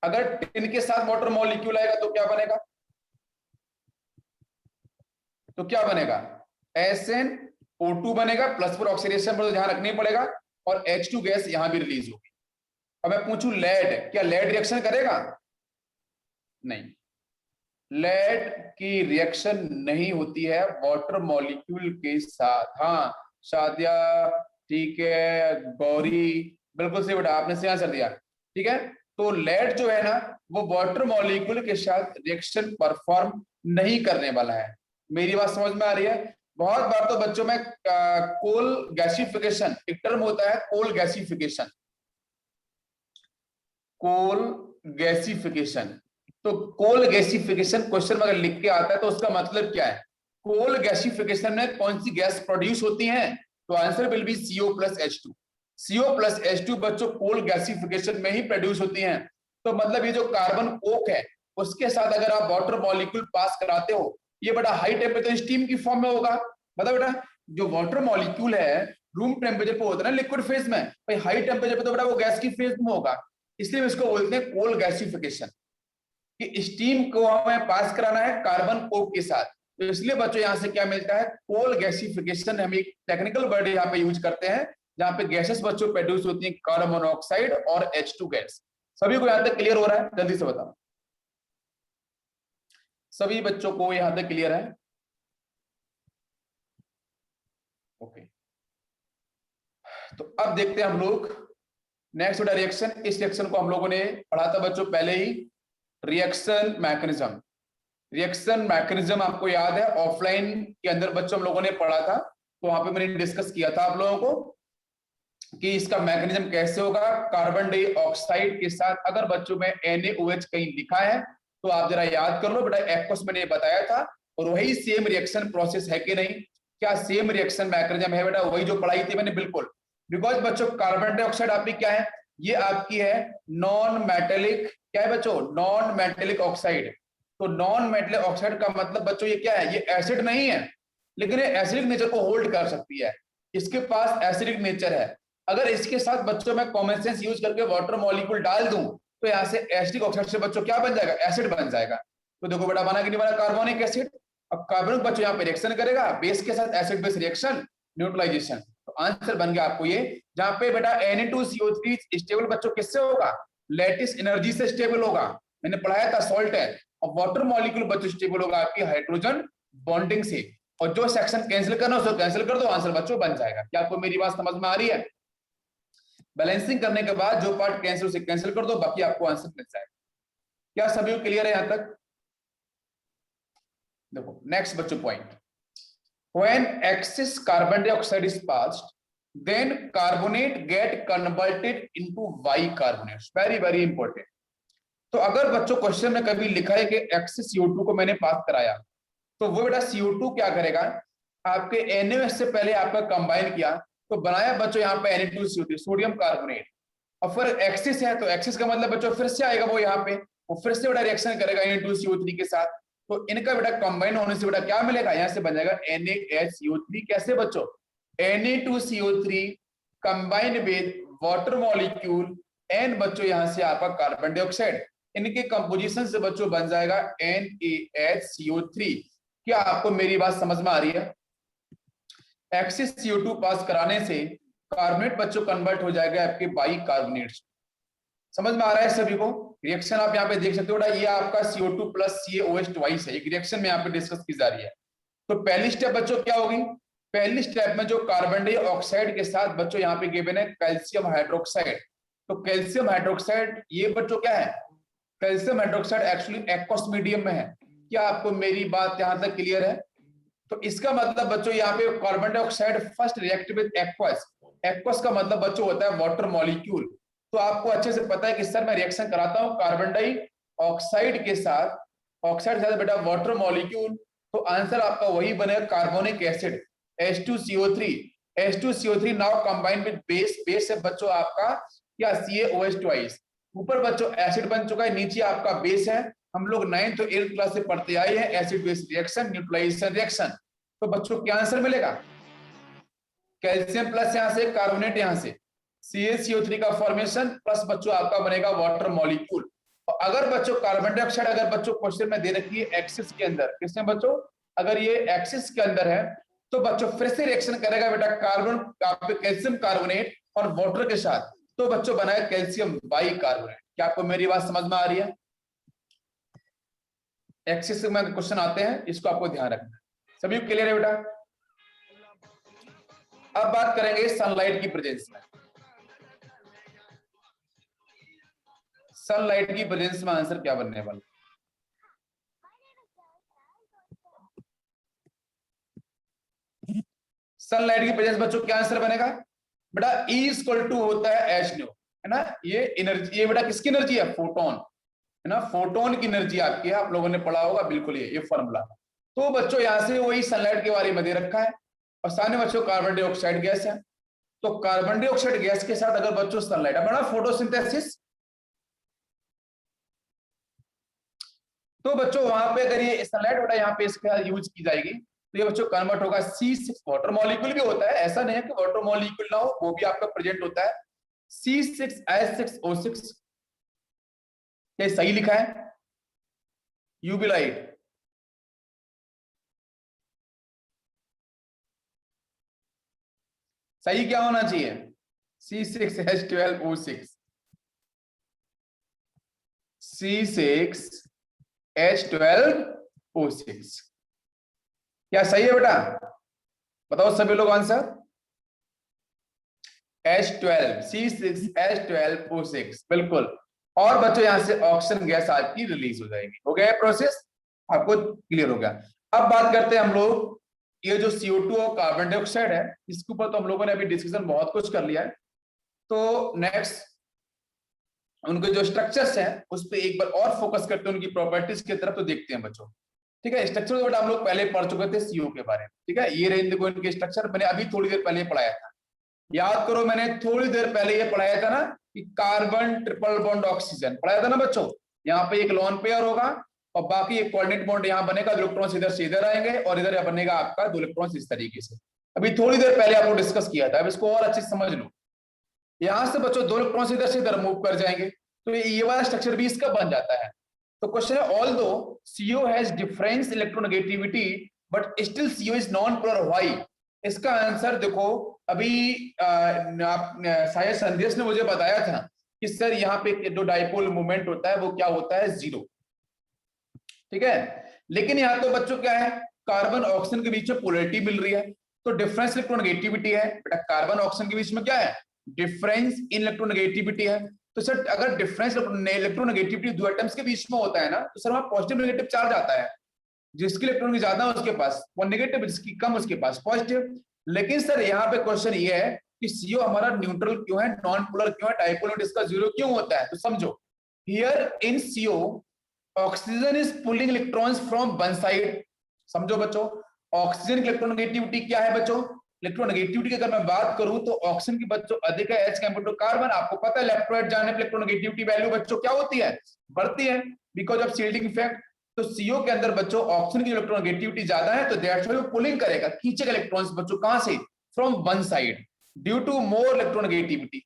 Speaker 1: अगर टिन के साथ वाटर मॉलिक्यूल आएगा तो क्या बनेगा? तो क्या बनेगा? SnO2 बनेगा, प्लस पर ऑक्सीडेशन पर तो ध्यान रखना ही पड़ेगा, और H2 गैस यहां भी रिलीज होगी। अब मैं पूछूं लेड, क्या लेड रिएक्शन करेगा? नहीं, लेड की रिएक्शन नहीं होती है वाटर मॉलिक्यूल के साथ। हाँ शादिया, ठीक है, गौरी, बिल्कुल सही बेटा, आपने सही आंसर दिया, ठीक है। तो लेड जो है ना वो वाटर मॉलिक्यूल के साथ रिएक्शन परफॉर्म नहीं करने वाला है। मेरी बात समझ में आ रही है? बहुत बार तो बच्चों में कोल गैसिफिकेशन एक टर्म होता है, कोल गैसिफिकेशन, कोल गैसिफिकेशन। तो कोल गैसिफिकेशन क्वेश्चन में अगर लिख के आता है तो उसका मतलब क्या है? कोल गैसिफिकेशन में कौन सी गैस प्रोड्यूस होती है? तो answer will be CO plus H2। CO plus H2 बच्चों कोल गैसिफिकेशन में ही प्रोड्यूस होती हैं। तो मतलब ये जो कार्बन कोक है उसके साथ अगर आप वाटर मॉलिक्यूल पास कराते हो, ये बड़ा हाई टेम्परेचर स्टीम की फॉर्म में होगा। मतलब बेटा जो वाटर मॉलिक्यूल है रूम टेम्परेचर पे होता है ना लिक्विड फेज में, भाई हाई टेम्परेचर पे तो बेटा वो गैस की फेज में होगा, इसलिए इसको बोलते हैं कोल गैसिफिकेशन, कि स्टीम को हमें पास कराना है कार्बन कोक के साथ। तो इसलिए बच्चों यहां से क्या मिलता है, कोल गैसिफिकेशन। हम एक टेक्निकल वर्ड यहाँ पे यूज करते हैं जहां पे गैसेस बच्चों प्रोड्यूस होती हैं, कार्बन मोनोऑक्साइड और H2 गैस। सभी को यहां तक क्लियर हो रहा है? जल्दी से बताओ, सभी बच्चों को यहां तक क्लियर है? ओके, तो अब देखते हैं हम लोग नेक्स्ट रिएक्शन। इस रिएक्शन को हम लोगों ने पढ़ा था बच्चों पहले ही, रिएक्शन मैकेनिज्म। रिएक्शन मैकेनिज्म आपको याद है ऑफलाइन के अंदर बच्चों हम लोगों ने पढ़ा था, तो वहां पे मैंने डिस्कस किया था आप लोगों को कि इसका मैकेनिज्म कैसे होगा। कार्बन डाइऑक्साइड के साथ अगर बच्चों में NaOH कहीं लिखा है तो आप जरा याद कर लो बेटा, एक्वस मैंने बताया था, और वही सेम रिएक्शन प्रोसेस है कि नहीं? क्या सेम रिएक्शन मैकेनिज्म है बेटा? वही जो पढ़ाई थी मैंने, बिल्कुल। बिकॉज बच्चों कार्बन डाइऑक्साइड आपकी क्या है? ये आपकी है नॉन मेटेलिक, क्या है बच्चों? Non metallic oxide. तो नॉन मेटेलिक ऑक्साइड का मतलब बच्चों ये क्या है? ये एसिड नहीं है, लेकिन ये एसिडिक नेचर को होल्ड कर सकती है, इसके पास एसिडिक नेचर है। अगर इसके साथ बच्चों मैं कॉमन सेंस यूज करके वाटर मॉलिक्यूल डाल दूं, तो यहाँ से एसिडिक ऑक्साइड से बच्चों क्या बन जाएगा? एसिड बन जाएगा। तो देखो बेटा, बना कि नहीं बना कार्बोनिक एसिड? अब कार्बोनिक बच्चों यहाँ पे रिएक्शन करेगा, बेस के साथ एसिड बेस रिएक्शन, न्यूट्रलाइजेशन। तो आंसर बन गया आपको ये, जहां पे बेटा Na2CO3 स्टेबल बच्चों किससे होगा? लैटिस एनर्जी से स्टेबल होगा, मैंने पढ़ाया था, सॉल्ट है। और वाटर मॉलिक्यूल बच्चों स्टेबल होगा आपकी हाइड्रोजन बॉन्डिंग से। और जो सेक्शन कैंसिल करना उसको कैंसिल कर दो, आंसर बच्चों बन जाएगा। क्या आपको मेरी बात समझ में आ रही है? बैलेंसिंग करने के बाद जो पार्ट कैंसिल उसे कैंसिल कर दो, बाकी आपको आंसर मिल जाएगा। क्या सभी को क्लियर है यहां तक? देखो नेक्स्ट बच्चों point, when excess carbon dioxide is passed, then carbonate get converted into bicarbonates. very very important. तो अगर बच्चों क्वेश्चन में कभी लिखा है कि एक्सेस CO2 को मैंने पास कराया, तो वो बेटा CO2 क्या करेगा? आपके NaOH से पहले आपका कंबाइन किया, तो बनाया बच्चों यहाँ पे Na2CO3 सोडियम कार्बोनेट। और फिर एक्सेस है, तो एक्सेस का मतलब बच्चों फिर से आएगा वो यहाँ पे, वो फिर से बेटा रिएक्शन करेगा Na2CO3 के साथ। तो इनका बेटा कंबाइन होने से बेटा क्या मिलेगा? यहाँ से बन जाएगा NaHCO3। कैसे बच्चों? Na2CO3 combine with water molecule and बच्चों यहाँ से आपका कार्बन डाइऑक्साइड, इनके कंपोजिशन से बच्चों बन जाएगा NaHCO3। क्या आपको मेरी बात समझ में आ रही है? एक्सेस CO2 पास कराने से कार्बोनेट बच्चों कन्वर्ट हो जाएगा आपके बाइकार्बोनेट। समझ में आ रहा है सभी को? रिएक्शन आप यहाँ पे देख सकते हो बेटा, ये आपका CO2 प्लस CaOH ट्वाइस है, एक रिएक्शन में यहाँ पे डिस्कस की जा रही है। तो पहली स्टेप बच्चों क्या होगी? पहली स्टेप में जो कार्बन डाइऑक्साइड के साथ बच्चों यहाँ पे गिवन है कैल्शियम हाइड्रोक्साइड। तो कैल्शियम हाइड्रोक्साइड ये बच्चों क्या है? Calcium hydroxide actually aqueous medium में है। क्या आपको मेरी बात यहाँ तक क्लियर है? तो इसका मतलब बच्चों यहाँ पे carbon dioxide first react with aqueous. Aqueous का मतलब बच्चों होता है वाटर मॉलिक्यूल। तो आपको अच्छे से पता है कि सर मैं रिएक्शन कराता हूँ कार्बन डाइऑक्साइड के साथ, ऑक्साइड के साथ बेटा वाटर मॉलिक्यूल, तो आंसर आपका वही बनेगा carbonic acid H2CO3। H2CO3 now combine with base, base है बच्चों आपका क्या? CaOH twice. ऊपर बच्चों एसिड बन चुका है, नीचे आपका बेस है। हम लोग 9th और 8th क्लास से पढ़ते आए हैं acid base reaction, neutralisation reaction. तो बच्चों क्या आंसर मिलेगा? कैल्शियम प्लस यहाँ से कार्बोनेट, यहाँ से CaCO3 का फॉर्मेशन प्लस बच्चों आपका बनेगा वाटर मॉलिक्यूल। और अगर बच्चों कार्बन डाइऑक्साइड अगर बच्चों क्वेश्चन में दे रखी है एक्सिस के अंदर, किसमें बच्चों? अगर ये एक्सिस के अंदर है, तो बच्चों फिर से रिएक्शन करेगा बेटा कार्बन कैल्शियम कार्बोनेट और वाटर के साथ, तो बच्चों बनाए कैल्शियम बाइकार्बोनेट। क्या आपको मेरी बात समझ में आ रही है? एक्सिस में क्वेश्चन आते हैं, इसको आपको ध्यान रखना है। सभी क्लियर है बेटा? अब बात करेंगे सनलाइट की प्रेजेंस में। सनलाइट की प्रेजेंस में आंसर क्या बनने वाला? सनलाइट की प्रेजेंस बच्चों क्या आंसर बनेगा बेटा? E इक्वल टू होता है H न्यू, है ना? ये एनर्जी, ये बेटा किसकी एनर्जी है? फोटोन, है ना? फोटोन की एनर्जी आपकी है, आप लोगों ने पढ़ा होगा बिल्कुल ये फॉर्मूला। तो बच्चों यहाँ से वही सनलाइट के बारे में दे रखा है, और सामने बच्चों कार्बन डाइऑक्साइड गैस है। तो कार्बन डाइऑक्साइड गैस के साथ अगर बच्चों सनलाइट, अपना फोटोसिंथेसिस, तो बच्चों वहां पे अगर ये सनलाइट बेटा यहाँ पे इसका यूज की जाएगी, तो ये बच्चों कन्वर्ट होगा C6। वाटर मॉलिक्यूल भी होता है, ऐसा नहीं है कि वाटर मॉलिक्यूल ना हो, वो भी आपका प्रेजेंट होता है। C6H6O6, ये सही लिखा है? यूवी लाइट, सही क्या होना चाहिए? C6H12O6, C6H12O6। क्या सही है बेटा? बताओ सभी लोग आंसर। H12, C6H12O6, बिल्कुल। और बच्चों यहां से ऑक्सीजन गैस आपकी रिलीज हो जाएगी। हो गया प्रोसेस? आपको क्लियर हो गया? अब बात करते हैं हम लोग, ये जो CO2 और कार्बन डाइऑक्साइड है, इसके ऊपर तो हम लोगों ने अभी डिस्कशन बहुत कुछ कर लिया है। तो नेक्स्ट उनके जो स्ट्रक्चर्स हैं उस पर एक बार और फोकस करते हैं, उनकी प्रॉपर्टीज की तरफ तो देखते हैं बच्चों। ठीक है, स्ट्रक्चर बट हम लोग पहले पढ़ चुके थे सीओ के बारे में। ठीक है, ये रहे देखो इनके स्ट्रक्चर, मैंने अभी थोड़ी देर पहले पढ़ाया था। याद करो मैंने थोड़ी देर पहले ये पढ़ाया था ना कि कार्बन ट्रिपल बॉन्ड ऑक्सीजन पढ़ाया था ना बच्चों। यहाँ पे एक लोन पेयर होगा और बाकी एक कोऑर्डिनेट बॉन्ड यहाँ बनेगा, 2 इलेक्ट्रॉन्स इधर से इधर आएंगे और इधर बनेगा आपका 2 इलेक्ट्रॉन्स इस तरीके से। अभी थोड़ी देर पहले आपको डिस्कस किया था, अब इसको और अच्छे से समझ लो। यहां से बच्चों 2 इलेक्ट्रॉन्स इधर से इधर मूव कर जाएंगे, तो ये वाला स्ट्रक्चर भी इसका बन जाता है। तो क्वेश्चन है, although CO has difference electronegativity but still CO is non polar, why? इसका आंसर देखो, अभी शायद संदेश ने मुझे बताया था कि सर यहाँ पे जो डाइपोल मूवमेंट होता है वो क्या होता है, 0। ठीक है, लेकिन यहाँ तो बच्चों क्या है, कार्बन ऑक्सीजन के बीच में पोलरिटी मिल रही है, तो डिफरेंस इलेक्ट्रोनेगेटिविटी है। बेटा कार्बन ऑक्सीजन के बीच में क्या है, डिफरेंस इन इलेक्ट्रोनेगेटिविटी है। तो सर अगर डिफरेंस इलेक्ट्रोनेगेटिविटी दो एटम्स के बीच में होता है ना, तो सर वहां पॉजिटिव नेगेटिव चार्ज आता है, जिसकी इलेक्ट्रॉन की ज्यादा उसके पास वो नेगेटिव, जिसकी कम उसके पास पॉजिटिव। लेकिन सर यहाँ पे क्वेश्चन ये है कि CO हमारा न्यूट्रल क्यों है, नॉन पोलर क्यों है, डाइपोल इसका 0 क्यों होता है? तो समझो, here in CO oxygen is pulling electrons from one side. समझो बच्चों, ऑक्सीजन की इलेक्ट्रोनेगेटिविटी क्या है बच्चों, इलेक्ट्रोनेगेटिविटी की अगर मैं बात करूं तो ऑक्सीजन की बच्चों अधिक है H कंपेयर टू कार्बन। आपको पता है लेफ्ट राइट जाने पर इलेक्ट्रोनेगेटिविटी वैल्यू बच्चों क्या होती है, बढ़ती है, बिकॉज ऑफ शील्डिंग इफेक्ट। तो CO के अंदर बच्चों ऑक्सीजन की इलेक्ट्रोनेगेटिविटी ज्यादा है, तो दैट्स व्हाई वो पुलिंग करेगा, खींचेगा इलेक्ट्रॉन्स बच्चों कहां से, from one side, due to more electronegativity.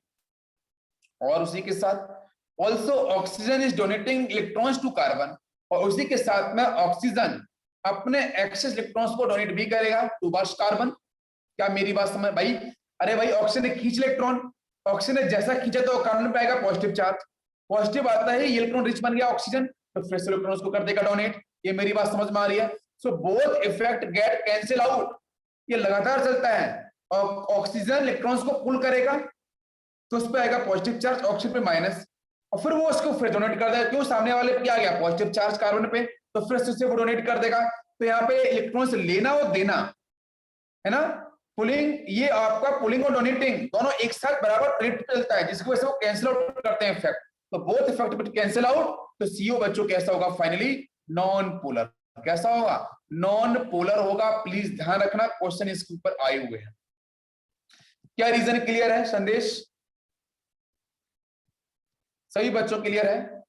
Speaker 1: और उसी के साथ also oxygen is donating electrons to carbon, और उसी के साथ में ऑक्सीजन अपने एक्सेस इलेक्ट्रॉन्स को डोनेट भी करेगा टूवर्ड्स कार्बन। क्या मेरी बात समझ भाई? अरे भाई ऑक्सीजन ने खींच इलेक्ट्रॉन, ऑक्सीजन ने जैसा खींचा तो कार्बन पे आएगा पॉजिटिव चार्ज, पॉजिटिव आता है, ये इलेक्ट्रॉन रिच बन गया ऑक्सीजन, तो फ्रेश इलेक्ट्रॉन्स को कर देगा डोनेट। ये मेरी बात समझ में आ रही है? So both effect get cancel out, ये लगातार चलता है। ऑक्सीजन इलेक्ट्रॉन्स को पुल करेगा तो उस पर आएगा पॉजिटिव चार्ज, ऑक्सीजन पे माइनस, और फिर वो उसको फिर डोनेट कर देगा, क्यों, सामने वाले पे आ गया पॉजिटिव चार्ज कार्बन पे, तो फिर से वो डोनेट कर देगा। तो यहाँ पे इलेक्ट्रॉन्स लेना और देना है ना, पुलिंग, ये आपका पुलिंग और डोनेटिंग दोनों एक साथ बराबर रेट पे चलता है, जिसकी वजह से वो कैंसिल आउट करते हैं इफेक्ट। तो बोथ इफेक्ट कैंसिल आउट, तो CO बच्चों कैसा होगा फाइनली, नॉन पोलर। कैसा होगा, नॉन पोलर होगा। प्लीज ध्यान रखना, क्वेश्चन इसके ऊपर आए हुए हैं। क्या रीजन क्लियर है? संदेश सभी बच्चों क्लियर है?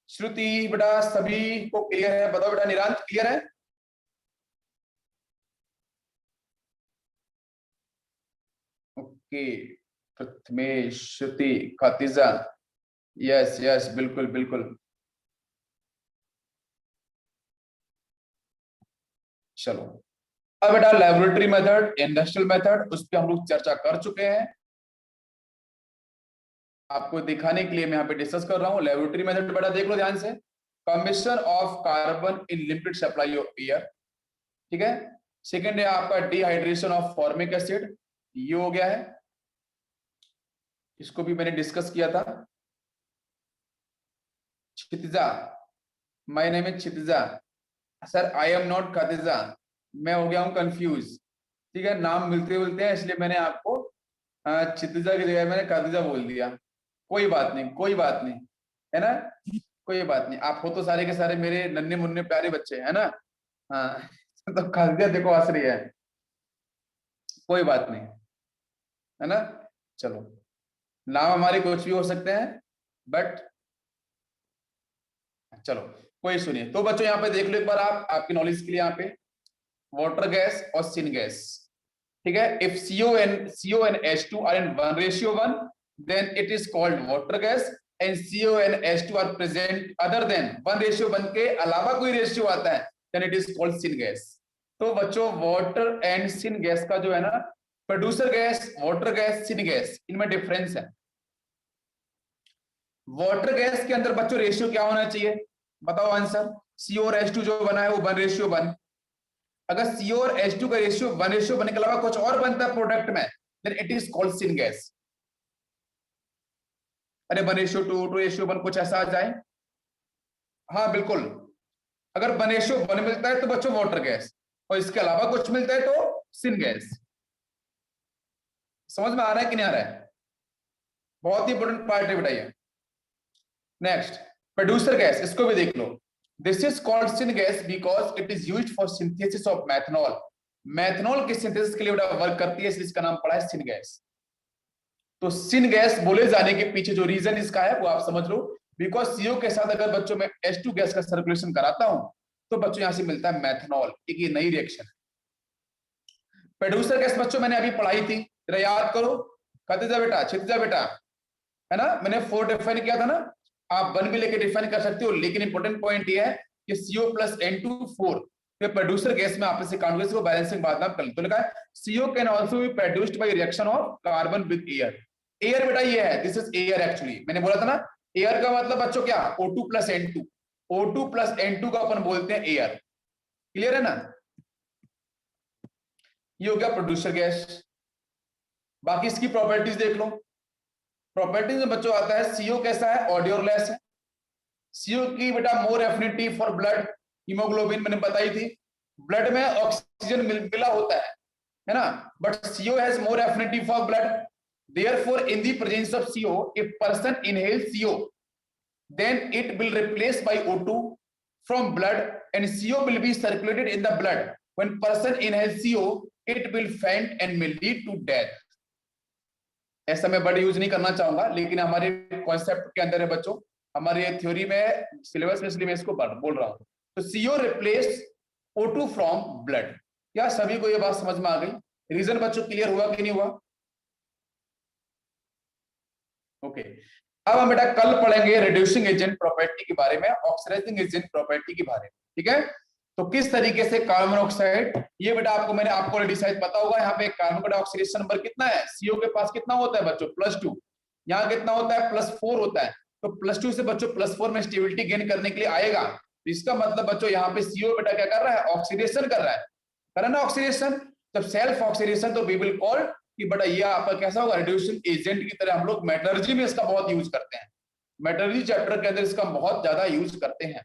Speaker 1: श्रुति बेटा सभी को क्लियर है? बताओ बेटा, निरांत क्लियर है? ओके, प्रथमेश, श्रुति, खातिजा, यस यस, बिल्कुल बिल्कुल। चलो अब बेटा लेबोरेटरी मेथड, इंडस्ट्रियल मेथड, उस पर हम लोग चर्चा कर चुके हैं। आपको दिखाने के लिए मैं यहाँ पे डिस्कस कर रहा हूँ। लेबोरेटरी मेथड बेटा देख लो ध्यान से, कम्बिशन of carbon in limited supply of air. ठीक है, सेकेंड है आपका डिहाइड्रेशन ऑफ फॉर्मिक एसिड, ये हो गया है, इसको भी मैंने डिस्कस किया था। Kshitija, my name is Kshitija, sir I am not Khatija, मैं हो गया हूँ कंफ्यूज। ठीक है, नाम मिलते मिलते हैं, इसलिए मैंने आपको क्षितिजा की जगह मैंने खातिजा बोल दिया। कोई बात नहीं, कोई बात नहीं, है ना, कोई बात नहीं। आप हो तो सारे के सारे मेरे नन्हे मुन्ने प्यारे बच्चे, है ना। हाँ तो खातिजा देखो हंस रही है, कोई बात नहीं, है ना। चलो, नाम हमारे कुछ भी हो सकते हैं, बट चलो कोई इशू नहीं। तो बच्चों यहाँ पे देख लो एक बार, आप आपकी नॉलेज के लिए यहाँ पे वाटर गैस और सिन गैस। ठीक है, if CO and H2 are in 1:1, then it is called water gas, and CO and H2 are present other than 1:1 के अलावा कोई रेशियो आता है, then it is called syn gas. तो बच्चों वाटर एंड सिन गैस का जो है ना, producer gas, water gas, syn gas, इनमें डिफरेंस है। वाटर गैस के अंदर बच्चों रेशियो क्या होना चाहिए, बताओ आंसर। CO और H2 जो बना है वो 1:1। अगर CO और H2 का रेशियो 1:1 के अलावा कुछ और बनता है प्रोडक्ट में, then it is called syngas. अरे 1:2, 2:1 कुछ ऐसा आ जाए, हाँ बिल्कुल। अगर 1:1 मिलता है तो बच्चों वाटर गैस, और इसके अलावा कुछ मिलता है तो सिन गैस। समझ में आ रहा है कि नहीं आ रहा है? बहुत ही इंपॉर्टेंट पार्ट है बेटा ये। नेक्स्ट, प्रोड्यूसर गैस, इसको भी देख लो। This is called syngas because it is used for synthesis of methanol. Methanol के सिंथेसिस के लिए बेटा वर्क करती है, इसलिए इसका नाम पड़ा है सिन गैस। तो सिन गैस बोले जाने के पीछे जो रीजन इसका है वो आप समझ लो, बिकॉज CO के साथ अगर बच्चों में H2 गैस का सर्कुलेशन कराता हूं तो बच्चों यहां से मिलता है मैथनॉल। एक ये नई रिएक्शन। प्रोड्यूसर गैस बच्चों मैंने अभी पढ़ाई थी, जरा याद करो। खतीजा बेटा, क्षितिजा बेटा, है ना, मैंने 4 डिफाइन किया था ना, आप 1 भी लेके डिफाइन कर सकते हो, लेकिन इंपॉर्टेंट पॉइंट ये है कि CO प्लस N2 4 तो प्रोड्यूसर गैस में आपस में काउंट को बैलेंसिंग बात आप कर लो। तो लिखा है CO can also be produced by reaction of carbon with air. Air बेटा ये है, दिस इज एयर एक्चुअली। मैंने बोला था ना, एयर का मतलब बच्चों क्या, O2 plus N2। O2 plus N2 का अपन बोलते हैं एयर। क्लियर है ना? ये हो गया प्रोड्यूसर गैस। बाकी इसकी प्रॉपर्टीज देख लो। प्रॉपर्टीज में बच्चों आता है CO कैसा है, ऑडियोरलेस है। CO की बेटा मोर एफिनिटी फॉर ब्लड, हीमोग्लोबिन मैंने बताई थी। ब्लड में ऑक्सीजन मिला होता है ना, but CO has more affinity for blood. Therefore, in the presence of CO, if person inhales CO, then it will replace by O2 from blood, and CO will be circulated in the blood. When person inhales CO, it will faint and may lead to death. ऐसा मैं बड़ा use नहीं करना चाहूंगा, लेकिन हमारे concept के अंदर है बच्चों, हमारे थ्योरी में सिलेबस में, इसलिए मैं इसको बोल रहा हूं। तो CO replace O2 from blood. क्या सभी को ये बात समझ में आ गई? रीजन बच्चों क्लियर हुआ कि नहीं हुआ? ओके अब हम बेटा कल पढ़ेंगे रिड्यूसिंग एजेंट प्रॉपर्टी के बारे में, ऑक्सीडाइजिंग एजेंट प्रॉपर्टी के बारे में। ठीक है, तो किस तरीके से कार्बन ऑक्साइड, ये बेटा आपको ऑलरेडी शायद पता होगा। यहाँ पे कार्बन का ऑक्सीडेशन नंबर कितना है, CO के पास कितना होता है बच्चों, +2। यहाँ कितना होता है, +4 होता है। तो +2 से बच्चों +4 में स्टेबिलिटी गेन करने के लिए आएगा। तो इसका मतलब बच्चों यहाँ पे CO बेटा क्या कर रहा है, ऑक्सीडेशन कर रहा है ना, ऑक्सीडेशन। जब सेल्फ ऑक्सीडेशन, तो वी विल कॉल कि बेटा ये आपका कैसा होगा, रिड्यूसिंग एजेंट की तरह। हम लोग मेटलर्जी में इसका बहुत यूज करते हैं, मेटलर्जी चैप्टर के अंदर इसका बहुत ज्यादा यूज करते हैं।